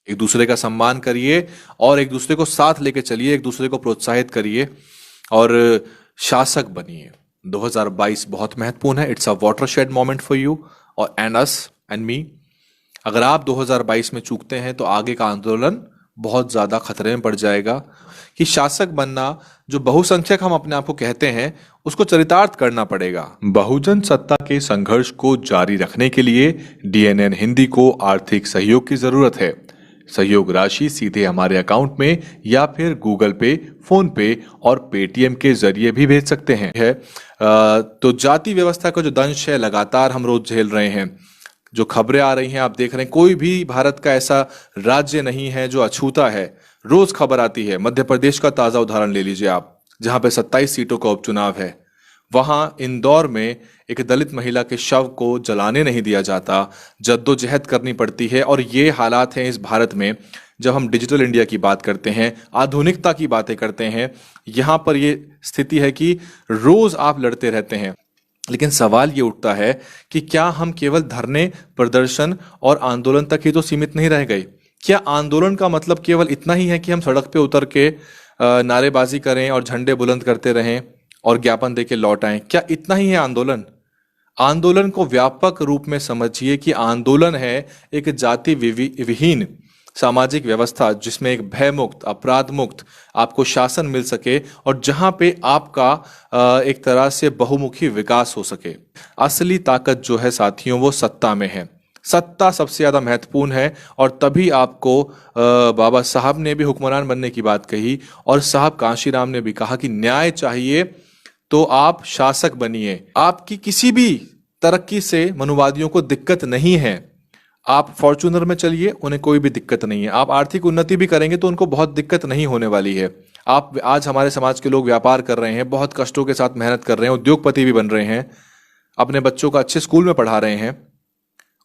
एक दूसरे का सम्मान करिए और एक दूसरे को साथ लेके चलिए, एक दूसरे को प्रोत्साहित करिए और शासक बनिए। 2022 बहुत महत्वपूर्ण है। It's a watershed moment for you और एंड अस एंड मी। अगर आप 2022 में चूकते हैं तो आगे का आंदोलन बहुत ज्यादा खतरे में पड़ जाएगा। कि शासक बनना, जो बहुसंख्यक हम अपने आप को कहते हैं, उसको चरितार्थ करना पड़ेगा। बहुजन सत्ता के संघर्ष को जारी रखने के लिए डीएनएन हिंदी को आर्थिक सहयोग की जरूरत है। सहयोग राशि सीधे हमारे अकाउंट में या फिर गूगल पे, फोन पे और पेटीएम के जरिए भी भेज सकते हैं। तो जाति व्यवस्था का जो दंश है लगातार हम रोज झेल रहे हैं। जो खबरें आ रही हैं आप देख रहे हैं, कोई भी भारत का ऐसा राज्य नहीं है जो अछूता है। रोज खबर आती है। मध्य प्रदेश का ताजा उदाहरण ले लीजिए आप, जहां पे 27 सीटों का उपचुनाव है। वहां इंदौर में एक दलित महिला के शव को जलाने नहीं दिया जाता, जद्दोजहद करनी पड़ती है। और ये हालात हैं इस भारत में। जब हम डिजिटल इंडिया की बात करते हैं, आधुनिकता की बातें करते हैं, यहां पर ये स्थिति है कि रोज आप लड़ते रहते हैं। लेकिन सवाल ये उठता है कि क्या हम केवल धरने, प्रदर्शन और आंदोलन तक ही तो सीमित नहीं रह गए? क्या आंदोलन का मतलब केवल इतना ही है कि हम सड़क पे उतर के नारेबाजी करें और झंडे बुलंद करते रहें और ज्ञापन देके लौट आएं? क्या इतना ही है आंदोलन? आंदोलन को व्यापक रूप में समझिए कि आंदोलन है एक जाति विहीन सामाजिक व्यवस्था जिसमें एक भय मुक्त, अपराध मुक्त आपको शासन मिल सके और जहां पे आपका एक तरह से बहुमुखी विकास हो सके। असली ताकत जो है साथियों, वो सत्ता में है। सत्ता सबसे ज्यादा महत्वपूर्ण है और तभी आपको बाबा साहब ने भी हुक्मरान बनने की बात कही और साहब कांशीराम ने भी कहा कि न्याय चाहिए तो आप शासक बनिए। आपकी किसी भी तरक्की से मनुवादियों को दिक्कत नहीं है। आप फॉर्च्यूनर में चलिए, उन्हें कोई भी दिक्कत नहीं है। आप आर्थिक उन्नति भी करेंगे तो उनको बहुत दिक्कत नहीं होने वाली है। आप आज हमारे समाज के लोग व्यापार कर रहे हैं, बहुत कष्टों के साथ मेहनत कर रहे हैं, उद्योगपति भी बन रहे हैं, अपने बच्चों को अच्छे स्कूल में पढ़ा रहे हैं,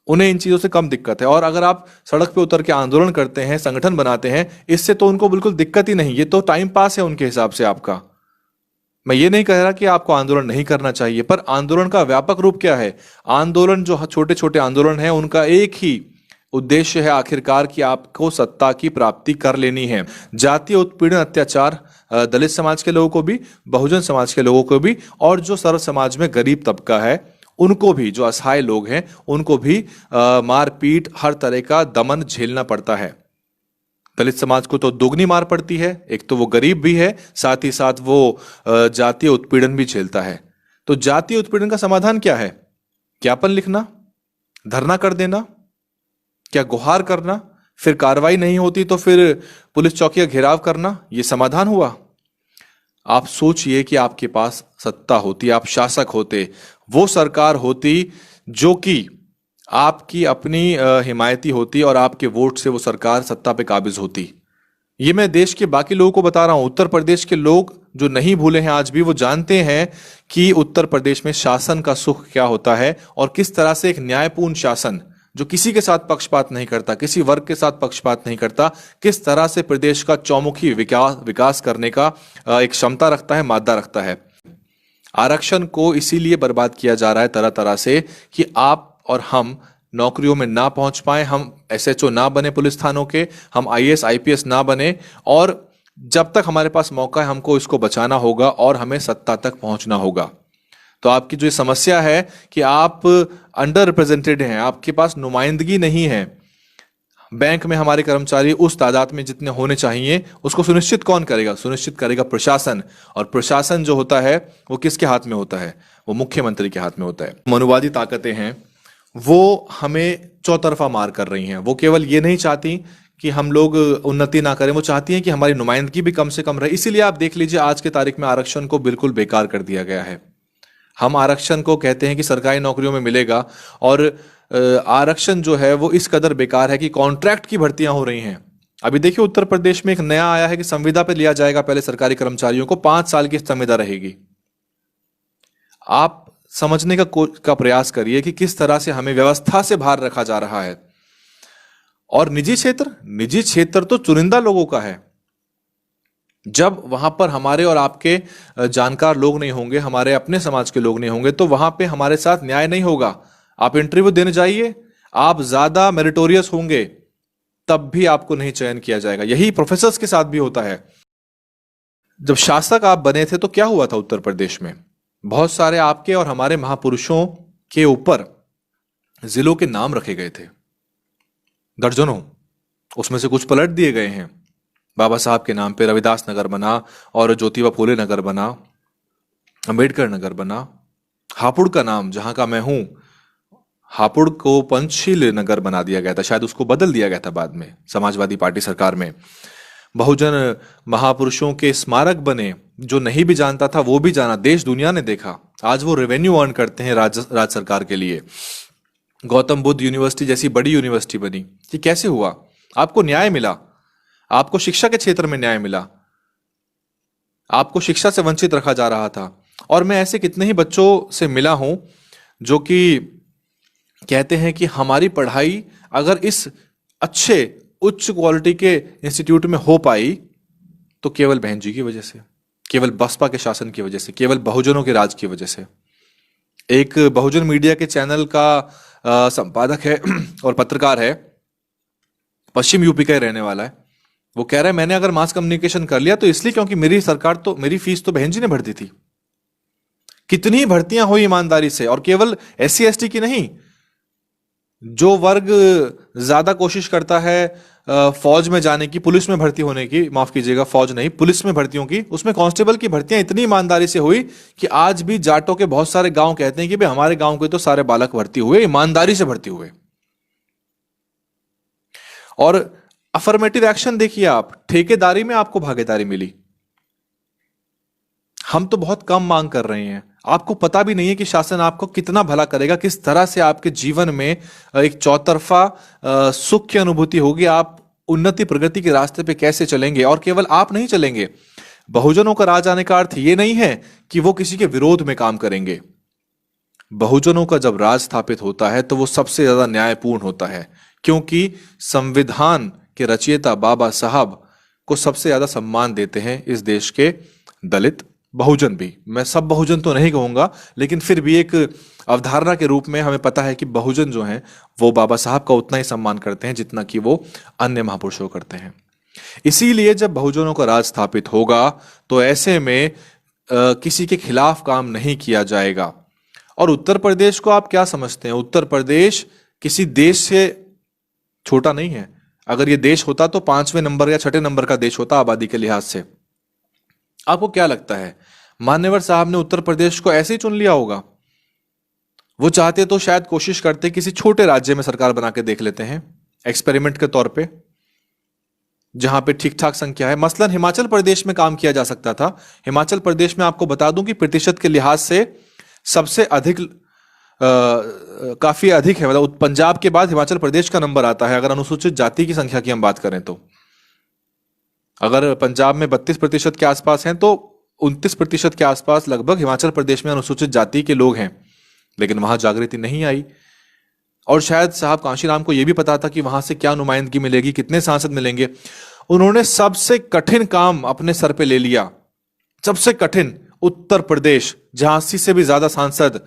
उन्हें इन चीजों से कम दिक्कत है। और अगर आप सड़क पे उतर के आंदोलन करते हैं, संगठन बनाते हैं, इससे तो उनको बिल्कुल दिक्कत ही नहीं। ये तो टाइम पास है उनके हिसाब से आपका। मैं ये नहीं कह रहा कि आपको आंदोलन नहीं करना चाहिए, पर आंदोलन का व्यापक रूप क्या है? आंदोलन जो छोटे छोटे आंदोलन है, उनका एक ही उद्देश्य है आखिरकार कि आपको सत्ता की प्राप्ति कर लेनी है। जातीय उत्पीड़न, अत्याचार दलित समाज के लोगों को भी, बहुजन समाज के लोगों को भी, और जो सर्व समाज में गरीब तबका है उनको भी, जो असहाय लोग हैं उनको भी मारपीट, हर तरह का दमन झेलना पड़ता है। दलित समाज को तो दोगुनी मार पड़ती है। एक तो वो गरीब भी है, साथ ही साथ वो जातीय उत्पीड़न भी झेलता है। तो जातीय उत्पीड़न का समाधान क्या है? ज्ञापन लिखना, धरना कर देना, क्या गुहार करना, फिर कार्रवाई नहीं होती तो फिर पुलिस चौकी का घेराव करना, ये समाधान हुआ? आप सोचिए कि आपके पास सत्ता होती, आप शासक होते, वो सरकार होती जो कि आपकी अपनी हिमायती होती और आपके वोट से वो सरकार सत्ता पे काबिज होती। ये मैं देश के बाकी लोगों को बता रहा हूं। उत्तर प्रदेश के लोग जो नहीं भूले हैं आज भी, वो जानते हैं कि उत्तर प्रदेश में शासन का सुख क्या होता है और किस तरह से एक न्यायपूर्ण शासन जो किसी के साथ पक्षपात नहीं करता, किसी वर्ग के साथ पक्षपात नहीं करता, किस तरह से प्रदेश का चौमुखी विकास करने का एक क्षमता रखता है, मादा रखता है। आरक्षण को इसीलिए बर्बाद किया जा रहा है तरह तरह से कि आप और हम नौकरियों में ना पहुंच पाए, हम एसएचओ ना बने पुलिस थानों के, हम आईएएस आईपीएस ना बने। और जब तक हमारे पास मौका है हमको इसको बचाना होगा और हमें सत्ता तक पहुंचना होगा। तो आपकी जो समस्या है कि आप अंडर रिप्रेजेंटेड हैं, आपके पास नुमाइंदगी नहीं है। बैंक में हमारे कर्मचारी उस तादाद में जितने होने चाहिए, उसको सुनिश्चित कौन करेगा? सुनिश्चित करेगा प्रशासन। और प्रशासन जो होता है वो किसके हाथ में होता है? वो मुख्यमंत्री के हाथ में होता है। मनुवादी ताकतें हैं वो हमें चौतरफा मार कर रही हैं। वो केवल ये नहीं चाहती कि हम लोग उन्नति ना करें, वो चाहती हैं कि हमारी नुमाइंदगी भी कम से कम रहे। इसीलिए आप देख लीजिए आज की तारीख में आरक्षण को बिल्कुल बेकार कर दिया गया है। हम आरक्षण को कहते हैं कि सरकारी नौकरियों में मिलेगा, और आरक्षण जो है वो इस कदर बेकार है कि कॉन्ट्रैक्ट की भर्तियां हो रही हैं। अभी देखिए उत्तर प्रदेश में एक नया आया है कि संविदा पे लिया जाएगा पहले सरकारी कर्मचारियों को, 5 साल की संविदा रहेगी। आप समझने का प्रयास करिए कि किस तरह से हमें व्यवस्था से बाहर रखा जा रहा है। और निजी क्षेत्र तो चुनिंदा लोगों का है। जब वहां पर हमारे और आपके जानकार लोग नहीं होंगे, हमारे अपने समाज के लोग नहीं होंगे, तो वहां पे हमारे साथ न्याय नहीं होगा। आप इंटरव्यू देने जाइए, आप ज्यादा मेरिटोरियस होंगे, तब भी आपको नहीं चयन किया जाएगा। यही प्रोफेसर्स के साथ भी होता है। जब शासक आप बने थे तो क्या हुआ था उत्तर प्रदेश में? बहुत सारे आपके और हमारे महापुरुषों के ऊपर जिलों के नाम रखे गए थे, दर्जनों। उसमें से कुछ पलट दिए गए हैं। बाबा साहब के नाम पे रविदास नगर बना, और ज्योतिबा फूले नगर बना, अंबेडकर नगर बना। हापुड़ का नाम, जहां का मैं हूं, हापुड़ को पंचशील नगर बना दिया गया था, शायद उसको बदल दिया गया था बाद में समाजवादी पार्टी सरकार में। बहुजन महापुरुषों के स्मारक बने, जो नहीं भी जानता था वो भी जाना, देश दुनिया ने देखा। आज वो रेवेन्यू अर्न करते हैं राज्य सरकार के लिए। गौतम बुद्ध यूनिवर्सिटी जैसी बड़ी यूनिवर्सिटी बनी। ये कैसे हुआ? आपको न्याय मिला, आपको शिक्षा के क्षेत्र में न्याय मिला, आपको शिक्षा से वंचित रखा जा रहा था। और मैं ऐसे कितने ही बच्चों से मिला हूं जो कि कहते हैं कि हमारी पढ़ाई अगर इस अच्छे उच्च क्वालिटी के इंस्टीट्यूट में हो पाई तो केवल बहन जी की वजह से, केवल बसपा के शासन की वजह से, केवल बहुजनों के राज की वजह से। एक बहुजन मीडिया के चैनल का संपादक है और पत्रकार है, पश्चिम यूपी का ही रहने वाला है। वो कह रहा है मैंने अगर मास कम्युनिकेशन कर लिया तो इसलिए क्योंकि मेरी सरकार तो, मेरी फीस तो बहन जी ने भरती थी। कितनी भर्तियां हुई ईमानदारी से, और केवल SC ST की नहीं। जो वर्ग ज्यादा कोशिश करता है फौज में जाने की, पुलिस में भर्ती होने की, माफ कीजिएगा फौज नहीं, पुलिस में भर्तियों की, उसमें कांस्टेबल की भर्तियां इतनी ईमानदारी से हुई कि आज भी जाटों के बहुत सारे गांव कहते हैं कि भाई हमारे गांव के तो सारे बालक भर्ती हुए, ईमानदारी से भर्ती हुए। और अफर्मेटिव एक्शन देखिए आप, ठेकेदारी में आपको भागीदारी मिली। हम तो बहुत कम मांग कर रहे हैं, आपको पता भी नहीं है कि शासन आपको कितना भला करेगा, किस तरह से आपके जीवन में एक चौतरफा सुख की अनुभूति होगी। आप उन्नति प्रगति के रास्ते पे कैसे चलेंगे, और केवल आप नहीं चलेंगे। बहुजनों का राज आने का अर्थ ये नहीं है कि वो किसी के विरोध में काम करेंगे। बहुजनों का जब राज स्थापित होता है तो वो सबसे ज्यादा न्यायपूर्ण होता है, क्योंकि संविधान के रचयिता बाबा साहब को सबसे ज्यादा सम्मान देते हैं इस देश के दलित, बहुजन भी। मैं सब बहुजन तो नहीं कहूंगा, लेकिन फिर भी एक अवधारणा के रूप में हमें पता है कि बहुजन जो हैं वो बाबा साहब का उतना ही सम्मान करते हैं जितना कि वो अन्य महापुरुषों करते हैं। इसीलिए जब बहुजनों का राज स्थापित होगा तो ऐसे में किसी के खिलाफ काम नहीं किया जाएगा। और उत्तर प्रदेश को आप क्या समझते हैं? उत्तर प्रदेश किसी देश से छोटा नहीं है। अगर ये देश होता तो 5वें नंबर या 6ठे नंबर का देश होता आबादी के लिहाज से। आपको क्या लगता है, मान्यवर साहब ने उत्तर प्रदेश को ऐसे ही चुन लिया होगा? वो चाहते तो शायद कोशिश करते किसी छोटे राज्य में सरकार बना के देख लेते हैं, एक्सपेरिमेंट के तौर पे, जहां पे ठीक ठाक संख्या है। मसलन हिमाचल प्रदेश में काम किया जा सकता था। हिमाचल प्रदेश में आपको बता दूं कि प्रतिशत के लिहाज से सबसे अधिक काफी अधिक है, मतलब पंजाब के बाद हिमाचल प्रदेश का नंबर आता है अगर अनुसूचित जाति की संख्या की हम बात करें तो। अगर पंजाब में 32% के आसपास हैं तो 29% के आसपास लगभग हिमाचल प्रदेश में अनुसूचित जाति के लोग हैं। लेकिन वहां जागृति नहीं आई, और शायद साहब कांशीराम को यह भी पता था कि वहां से क्या नुमाइंदगी मिलेगी, कितने सांसद मिलेंगे। उन्होंने सबसे कठिन काम अपने सर पे ले लिया, सबसे कठिन। उत्तर प्रदेश, जहां 80 से भी ज्यादा सांसद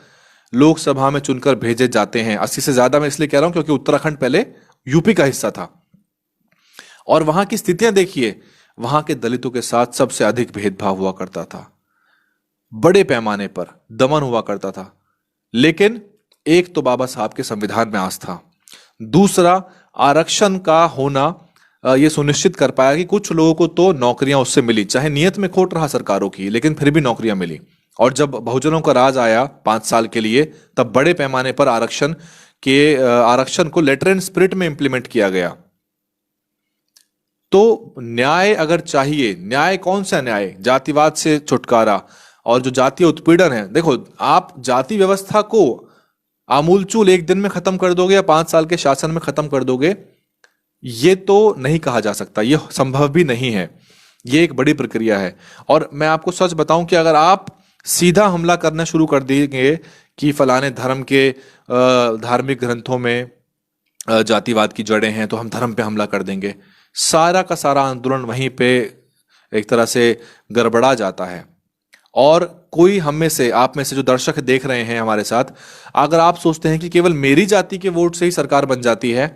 लोकसभा में चुनकर भेजे जाते हैं। 80 से ज्यादा मैं इसलिए कह रहा हूं क्योंकि उत्तराखंड पहले यूपी का हिस्सा था। और वहां की स्थितियां देखिए, वहां के दलितों के साथ सबसे अधिक भेदभाव हुआ करता था, बड़े पैमाने पर दमन हुआ करता था। लेकिन एक तो बाबा साहब के संविधान में आस्था, दूसरा आरक्षण का होना यह सुनिश्चित कर पाया कि कुछ लोगों को तो नौकरियां उससे मिली, चाहे नियत में खोट रहा सरकारों की, लेकिन फिर भी नौकरियां मिली। और जब बहुजनों का राज आया 5 साल के लिए, तब बड़े पैमाने पर आरक्षण को लेटर एंड स्पिरिट में इंप्लीमेंट किया गया। तो न्याय अगर चाहिए, न्याय कौन सा न्याय? जातिवाद से छुटकारा और जो जातीय उत्पीड़न है। देखो, आप जाति व्यवस्था को आमूलचूल एक दिन में खत्म कर दोगे या 5 साल के शासन में खत्म कर दोगे, ये तो नहीं कहा जा सकता, ये संभव भी नहीं है। ये एक बड़ी प्रक्रिया है। और मैं आपको सच बताऊं कि अगर आप सीधा हमला करना शुरू कर देंगे कि फलाने धर्म के धार्मिक ग्रंथों में जातिवाद की जड़ें हैं, तो हम धर्म पे हमला कर देंगे, सारा का सारा आंदोलन वहीं पे एक तरह से गड़बड़ा जाता है। और कोई हम में से, आप में से जो दर्शक देख रहे हैं हमारे साथ, अगर आप सोचते हैं कि केवल मेरी जाति के वोट से ही सरकार बन जाती है,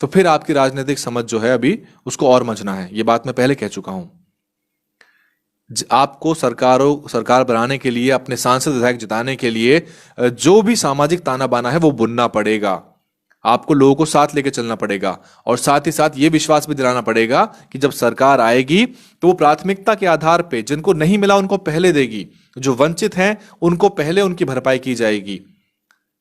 तो फिर आपकी राजनीतिक समझ जो है अभी उसको और मंझना है। ये बात मैं पहले कह चुका हूं। आपको सरकार बनाने के लिए, अपने सांसद विधायक जिताने के लिए जो भी सामाजिक ताना बाना है वो बुनना पड़ेगा। आपको लोगों को साथ लेके चलना पड़ेगा और साथ ही साथ ये विश्वास भी दिलाना पड़ेगा कि जब सरकार आएगी तो वो प्राथमिकता के आधार पे जिनको नहीं मिला उनको पहले देगी, जो वंचित हैं उनको पहले उनकी भरपाई की जाएगी,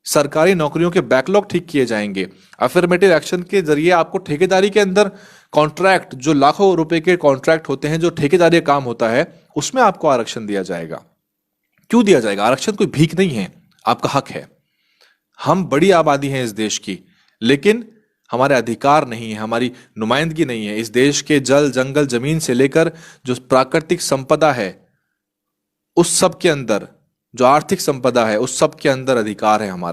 सरकारी नौकरियों के बैकलॉग ठीक किए जाएंगे, अफर्मेटिव एक्शन के जरिए आपको ठेकेदारी के अंदर कॉन्ट्रैक्ट, जो लाखों रुपए के कॉन्ट्रैक्ट होते हैं, जो ठेकेदारी का काम होता है, उसमें आपको आरक्षण दिया जाएगा। क्यों दिया जाएगा? आरक्षण कोई भीख नहीं है, आपका हक है। हम बड़ी आबादी हैं इस देश की, लेकिन हमारे अधिकार नहीं है, हमारी नुमाइंदगी नहीं है। इस देश के जल, जंगल, जमीन से लेकर जो प्राकृतिक संपदा है उस सब के अंदर, जो आर्थिक संपदा है उस सब के अंदर अधिकार है हमारा।